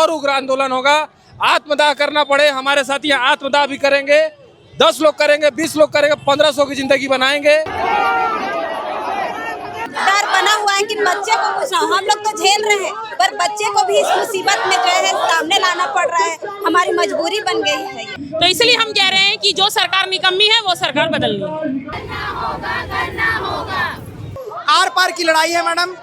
और उग्र आंदोलन होगा। आत्मदाह करना पड़े, हमारे साथी आत्मदाह भी करेंगे। 10 लोग करेंगे, 20 लोग करेंगे, 1500 की जिंदगी बनाएंगे। डर बना हुआ है कि बच्चे को कुछ ना, हम लोग तो झेल रहे हैं पर बच्चे को भी इस मुसीबत में जो है सामने लाना पड़ रहा है। हमारी मजबूरी बन गई है। तो इसलिए हम कह रहे हैं कि जो सरकार निकम्मी है वो सरकार बदलनी है। आर पार की लड़ाई है मैडम।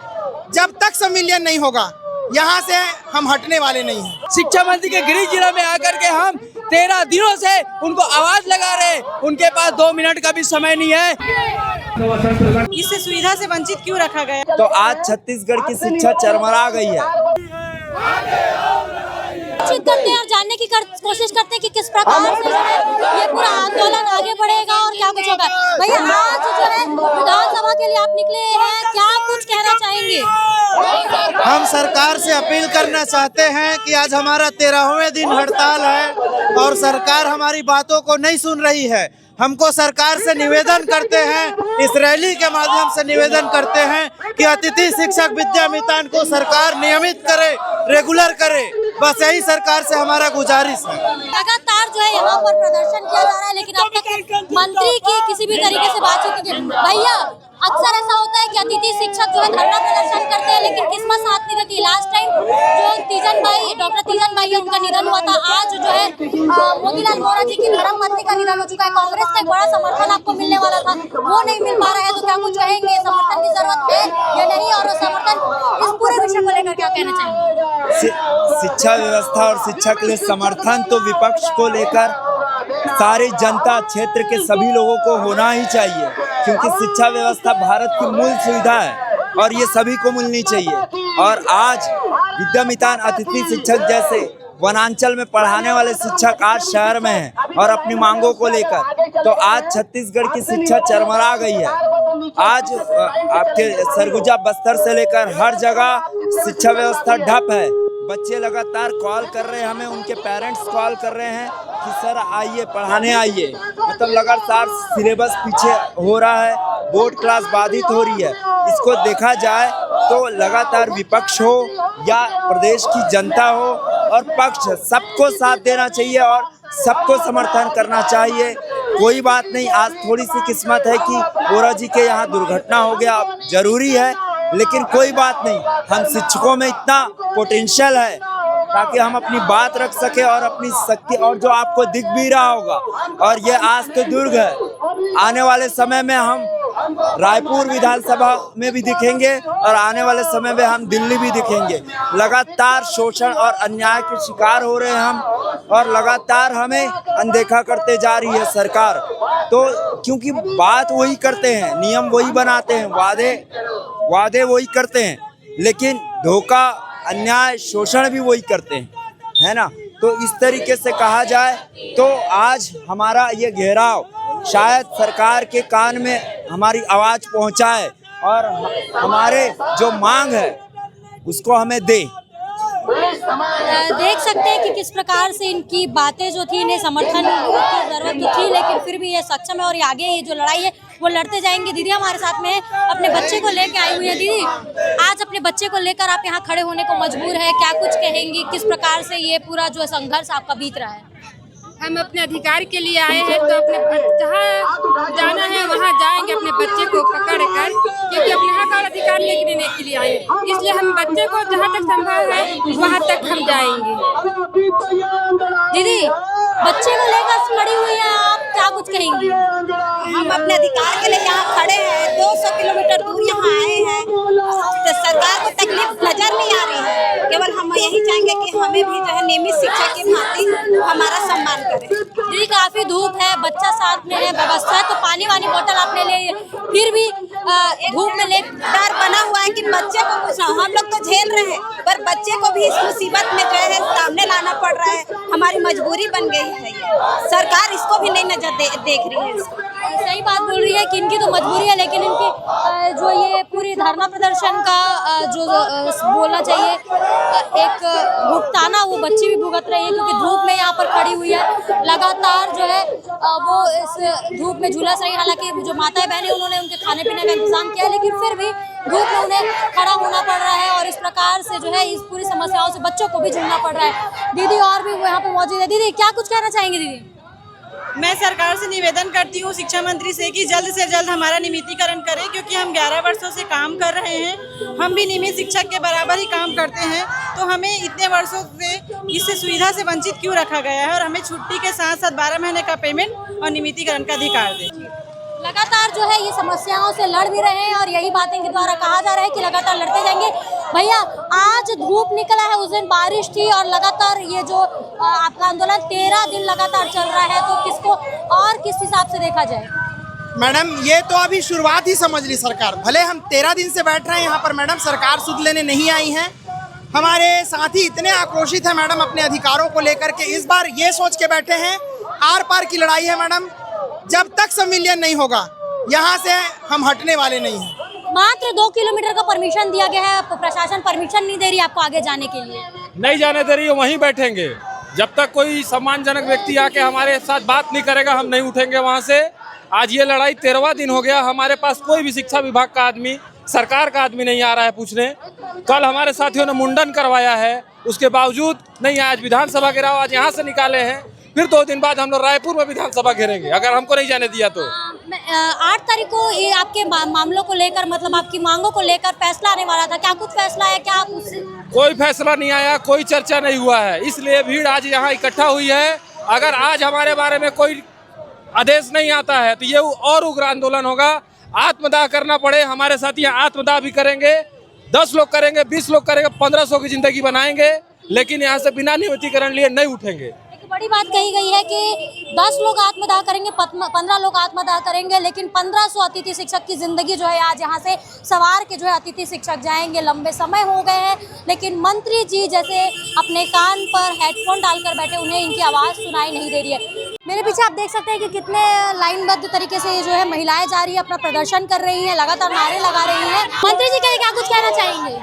जब तक संविलियन नहीं होगा यहाँ से हम हटने वाले नहीं हैं। शिक्षा मंत्री के गृह जिला में आकर के हम 13 दिनों से उनको आवाज लगा रहे, उनके पास 2 मिनट का भी समय नहीं है। इस सुविधा से वंचित क्यों रखा गया? तो आज छत्तीसगढ़ की शिक्षा चरमरा गई है। करते हैं और जानने की कोशिश करते हैं कि किस प्रकार से ये पूरा आंदोलन आगे बढ़ेगा और क्या कुछ होगा। भैया आज जो है विधानसभा के लिए आप निकले हैं, क्या कुछ कहना चाहेंगे? हम सरकार से अपील करना चाहते हैं कि आज हमारा 13वें दिन हड़ताल है और सरकार हमारी बातों को नहीं सुन रही है। हमको सरकार से निवेदन करते हैं, इस रैली के माध्यम से निवेदन करते हैं कि अतिथि शिक्षक विद्यामितान को सरकार नियमित करे, रेगुलर करे। बस यही सरकार से हमारा गुजारिश है। लगातार जो है यहाँ पर प्रदर्शन किया जा रहा है, लेकिन अब तक मंत्री की किसी भी तरीके से बातचीत नहीं। भैया अक्सर ऐसा होता है कि अतिथि शिक्षक जो है धरना प्रदर्शन करते हैं लेकिन किस्मत साथ नहीं देती। लास्ट टाइम जो डॉक्टर तीजन भाई उनका निधन हुआ था। आज जो है मोतीलाल वोरा जी की धर्म पत्नी का निधन हो चुका है। कांग्रेस का एक बड़ा समर्थन आपको मिलने वाला था, वो नहीं मिल पा रहा है, तो क्या कुछ कहेंगे? समर्थन की जरूरत है या नहीं, और समर्थन इस पूरे विषय को लेकर क्या कहना चाहेंगे? शिक्षा व्यवस्था और शिक्षा के लिए समर्थन तो विपक्ष को लेकर सारी जनता क्षेत्र के सभी लोगों को होना ही चाहिए, क्योंकि शिक्षा व्यवस्था भारत की मूल सुविधा है और ये सभी को मिलनी चाहिए। और आज विद्यामितान अतिथि शिक्षक जैसे वनांचल में पढ़ाने वाले शिक्षक आज शहर में हैं और अपनी मांगों को लेकर, तो आज छत्तीसगढ़ की शिक्षा चरमरा गई है। आज आपके सरगुजा बस्तर से लेकर हर जगह शिक्षा व्यवस्था ठप है। बच्चे लगातार कॉल कर रहे हैं हमें, उनके पेरेंट्स कॉल कर रहे हैं कि सर आइए पढ़ाने आइए। मतलब लगातार सिलेबस पीछे हो रहा है, बोर्ड क्लास बाधित हो रही है। इसको देखा जाए तो लगातार विपक्ष हो या प्रदेश की जनता हो और पक्ष, सबको साथ देना चाहिए और सबको समर्थन करना चाहिए। कोई बात नहीं, आज थोड़ी सी किस्मत है कि वोरा जी के यहाँ दुर्घटना हो गया, जरूरी है, लेकिन कोई बात नहीं। हम शिक्षकों में इतना पोटेंशियल है ताकि हम अपनी बात रख सके और अपनी शक्ति, और जो आपको दिख भी रहा होगा, और ये आज तो दुर्ग है, आने वाले समय में हम रायपुर विधानसभा में भी दिखेंगे और आने वाले समय में हम दिल्ली भी दिखेंगे। लगातार शोषण और अन्याय के शिकार हो रहे हैं हम, और लगातार हमें अनदेखा करते जा रही है सरकार। तो क्योंकि बात वही करते हैं, नियम वही बनाते हैं, वादे वही करते हैं, लेकिन धोखा, अन्याय, शोषण भी वही करते हैं, है ना। तो इस तरीके से कहा जाए तो आज हमारा ये घेराव शायद सरकार के कान में हमारी आवाज़ पहुंचाए और हमारे जो मांग है उसको हमें दे। देख सकते हैं कि किस प्रकार से इनकी बातें जो थी, इन्हें समर्थन की जरूरत तो थी, लेकिन फिर भी ये सक्षम है और ये आगे ये जो लड़ाई है वो लड़ते जाएंगे। दीदी हमारे साथ में है, अपने बच्चे को लेकर आई हुई है। दीदी आज अपने बच्चे को लेकर आप यहाँ खड़े होने को मजबूर है, क्या कुछ कहेंगी? किस प्रकार से ये पूरा जो संघर्ष आपका बीत रहा है? हम अपने अधिकार के लिए आए हैं, तो अपने जहाँ जाना है वहाँ जाएंगे अपने बच्चे को पकड़ कर, क्योंकि अपने हक और अधिकार लेने के लिए आए हैं। इसलिए हम बच्चे को जहाँ तक संभव है वहाँ तक हम जाएंगे। दीदी बच्चे को लेकर खड़ी हुई है, आप क्या कुछ कहेंगी? हम अपने अधिकार के लिए यहाँ खड़े हैं, 200 किलोमीटर दूर यहाँ आए हैं, तो सरकार को तकलीफ नजर नहीं आ रही है। केवल हम यही चाहेंगे कि हमें भी जो है नियमित शिक्षा की भांति हमारा सम्मान करें। दीदी काफी धूप है, बच्चा साथ में है, व्यवस्था है तो पानी वानी बोतल आपने ले, फिर भी धूप में ले। डर बना हुआ है कि बच्चे को कुछ ना, हम लोग तो झेल रहे हैं पर बच्चे को भी इस मुसीबत में जो है सामने लाना पड़ रहा है। हमारी मजबूरी बन गई है। सरकार इसको भी नहीं नजर देख रही है। सही बात बोल रही है कि इनकी तो मजबूरी है, लेकिन इनकी जो ये पूरी धरना प्रदर्शन का जो बोलना चाहिए एक भुगताना वो बच्ची भी भुगत रही है, क्योंकि धूप में यहाँ पर खड़ी हुई है। लगातार जो है वो इस धूप में झुलस रही। हालांकि जो माताएं बहनें उन्होंने उनके खाने पीने का इंतजाम किया, लेकिन फिर भी धूप में उन्हें खड़ा होना पड़ रहा है और इस प्रकार सरकार से जो है इस पूरी समस्याओं से बच्चों को भी झेलना पड़ रहा है। दीदी और भी यहाँ पे मौजूद है। दीदी क्या कुछ कहना चाहेंगे दीदी? मैं सरकार से निवेदन करती हूँ, शिक्षा मंत्री से, कि जल्द से जल्द हमारा नियमितीकरण करें, क्योंकि हम 11 वर्षों से काम कर रहे हैं। हम भी नियमित शिक्षक के बराबर ही काम करते हैं, तो हमें इतने वर्षों से इस सुविधा से वंचित क्यों रखा गया है, और हमें छुट्टी के साथ साथ 12 महीने का पेमेंट और नियमितीकरण का अधिकार दें। लगातार जो है ये समस्याओं से लड़ भी रहे हैं और यही बातें के द्वारा कहा जा रहा है कि लगातार लड़ते जाएंगे। भैया आज धूप निकला है, उस दिन बारिश थी और लगातार ये जो आपका आंदोलन 13 दिन लगातार चल रहा है, तो किसको और किस हिसाब से देखा जाए? मैडम ये तो अभी शुरुआत ही समझ ली सरकार। भले हम 13 दिन से बैठ रहे हैं यहाँ पर मैडम, सरकार सुध लेने नहीं आई है। हमारे साथी इतने आक्रोशित हैं मैडम अपने अधिकारों को लेकर के, इस बार ये सोच के बैठे हैं आर पार की लड़ाई है मैडम। जब तक संविलियन नहीं होगा यहाँ से हम हटने वाले नहीं हैं। मात्र 2 किलोमीटर का परमिशन दिया गया है, प्रशासन परमिशन नहीं दे रही आपको आगे जाने के लिए। नहीं जाने दे रही है, वहीं बैठेंगे जब तक कोई सम्मानजनक व्यक्ति आके हमारे साथ बात नहीं करेगा, हम नहीं उठेंगे वहाँ से। आज ये लड़ाई 13वां दिन हो गया, हमारे पास कोई भी शिक्षा विभाग का आदमी, सरकार का आदमी नहीं आ रहा है पूछने। कल हमारे साथियों ने मुंडन करवाया है, उसके बावजूद नहीं। आज विधानसभा घेराव आज यहाँ से निकाले हैं, फिर 2 दिन बाद हम लोग रायपुर में विधानसभा घेरेंगे अगर हमको नहीं जाने दिया तो। 8 तारीख को ये आपके मामलों को लेकर, मतलब आपकी मांगों को लेकर फैसला आने वाला था, क्या कुछ फैसला है? क्या आप कोई फैसला नहीं आया, कोई चर्चा नहीं हुआ है, इसलिए भीड़ आज यहाँ इकट्ठा हुई है। अगर आज हमारे बारे में कोई आदेश नहीं आता है तो ये और उग्र आंदोलन होगा। आत्मदाह करना पड़े, हमारे साथी आत्मदाह भी करेंगे। 10 लोग करेंगे, 20 लोग करेंगे, 1500 की जिंदगी बनाएंगे, लेकिन यहाँ से बिना नियमितीकरण लिए नहीं उठेंगे। बड़ी बात कही गई है कि 10 लोग आत्मदाह करेंगे, 15 लोग आत्मदाह करेंगे, लेकिन 1500 अतिथि शिक्षक की जिंदगी जो है आज यहाँ से सवार के जो है अतिथि शिक्षक जाएंगे। लंबे समय हो गए हैं, लेकिन मंत्री जी जैसे अपने कान पर हेडफोन डालकर बैठे, उन्हें इनकी आवाज़ सुनाई नहीं दे रही है। मेरे पीछे आप देख सकते हैं कि कितने लाइनबद्ध तरीके से जो है महिलाएं जा रही है, अपना प्रदर्शन कर रही हैं, लगातार नारे लगा रही हैं। मंत्री जी क्या कुछ कहना चाहेंगे?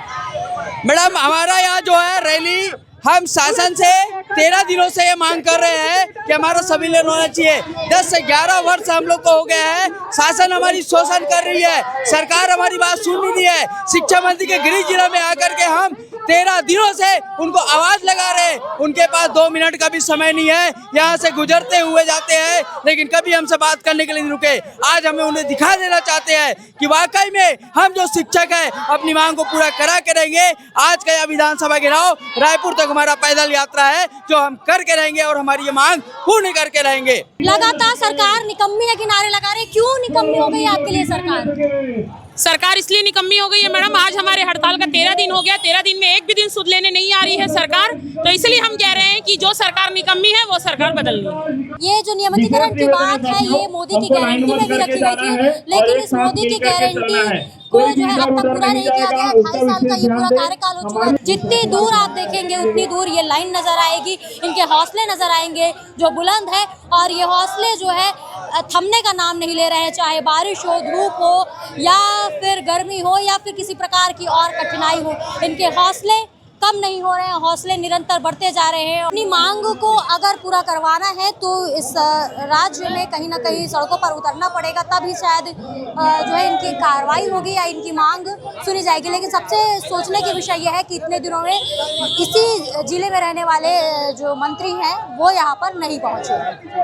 मैडम हमारा यहाँ जो है रैली, हम शासन से 13 दिनों से ये मांग कर रहे हैं कि हमारा संविलियन होना चाहिए। 10 से 11 वर्ष हम लोग को हो गया है, शासन हमारी शोषण कर रही है, सरकार हमारी बात सुन नहीं रही है। शिक्षा मंत्री के गृह जिला में आकर के हम 13 दिनों से उनको आवाज लगा रहे हैं, उनके पास 2 मिनट का भी समय नहीं है, यहाँ से गुजरते हुए जाते हैं, लेकिन कभी हमसे बात करने के लिए नहीं रुके। आज हमें उन्हें दिखा देना चाहते हैं कि वाकई में हम जो शिक्षक हैं अपनी मांग को पूरा करा करेंगे। आज का यह विधानसभा घेराव रायपुर तक हमारा पैदल यात्रा है, जो हम करके रहेंगे और हमारी ये मांग पूर्ण करके रहेंगे। लगातार सरकार निकम्मी है कि नारे लगा रहे, क्यों निकम्मी हो गई आपके लिए सरकार? सरकार इसलिए निकम्मी हो गई है मैडम, आज हमारे हड़ताल का 13 दिन हो गया, 13 दिन में एक भी दिन सुध लेने नहीं आ रही है सरकार, तो इसलिए हम कह रहे हैं कि जो सरकार निकम्मी है वो सरकार बदलनी। ये जो नियमितीकरण की बात है, ये मोदी की गारंटी में भी रखी गई थी, लेकिन इस मोदी की गारंटी को जो है अब तक पूरा नहीं किया गया। 2.5 साल का ये पूरा कार्यकाल हो चुका है। जितनी दूर आप देखेंगे उतनी दूर ये लाइन नजर आएगी, इनके हौसले नजर आएंगे जो बुलंद है, और ये हौसले जो है थमने का नाम नहीं ले रहे हैं, चाहे बारिश हो, धूप हो, या फिर गर्मी हो, या फिर किसी प्रकार की और कठिनाई हो। इनके हौसले कम नहीं हो रहे हैं, हौसले निरंतर बढ़ते जा रहे हैं। अपनी मांग को अगर पूरा करवाना है तो इस राज्य में कहीं ना कहीं सड़कों पर उतरना पड़ेगा, तभी शायद जो है इनकी कार्रवाई होगी या इनकी मांग सुनी जाएगी। लेकिन सबसे सोचने की विषय यह है कि इतने दिनों में इसी जिले में रहने वाले जो मंत्री हैं वो यहाँ पर नहीं पहुँचे।